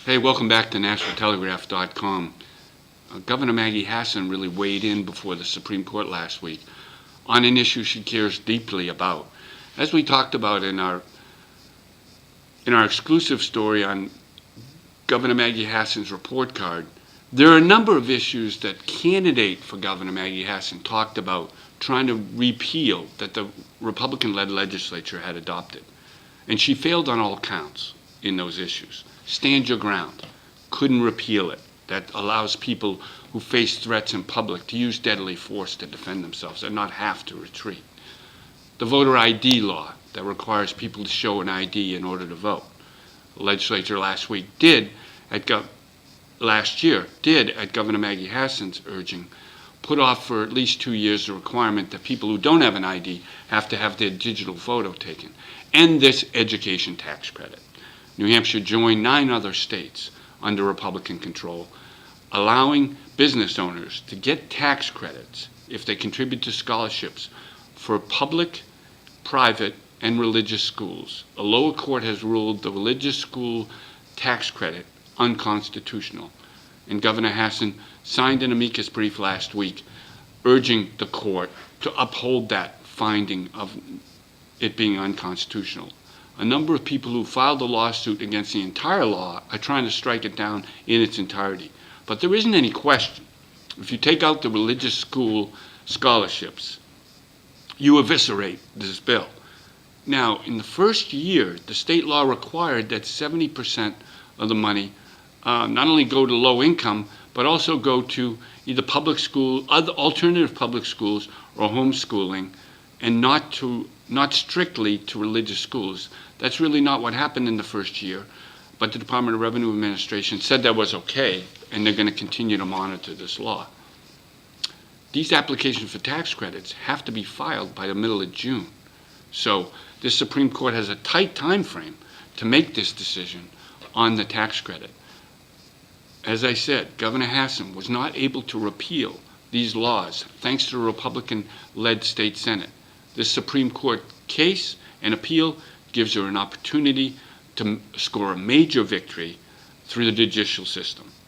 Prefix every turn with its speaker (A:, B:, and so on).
A: Hey, welcome back to Telegraph.com. Governor Maggie Hassan really weighed in before the Supreme Court last week on an issue she cares deeply about. As we talked about in our exclusive story on Governor Maggie Hassan's report card, there are a number of issues that candidate for Governor Maggie Hassan talked about trying to repeal that the Republican-led legislature had adopted. And she failed on all counts in those issues. Stand your ground. Couldn't repeal it. That allows people who face threats in public to use deadly force to defend themselves and not have to retreat. The voter ID law that requires people to show an ID in order to vote. The legislature last year did, at Governor Maggie Hassan's urging, put off for at least 2 years the requirement that people who don't have an ID have to have their digital photo taken, and this education tax credit. New Hampshire joined 9 other states under Republican control, allowing business owners to get tax credits if they contribute to scholarships for public, private, and religious schools. A lower court has ruled the religious school tax credit unconstitutional, and Governor Hassan signed an amicus brief last week urging the court to uphold that finding of it being unconstitutional. A number of people who filed a lawsuit against the entire law are trying to strike it down in its entirety. But there isn't any question. If you take out the religious school scholarships, you eviscerate this bill. Now, in the first year, the state law required that 70% of the money not only go to low income, but also go to either public school, other alternative public schools, or homeschooling, and not strictly to religious schools. That's really not what happened in the first year, but the Department of Revenue Administration said that was okay, and they're going to continue to monitor this law. These applications for tax credits have to be filed by the middle of June. So this Supreme Court has a tight time frame to make this decision on the tax credit. As I said, Governor Hassan was not able to repeal these laws thanks to the Republican-led state Senate. This Supreme Court case and appeal gives her an opportunity to score a major victory through the judicial system.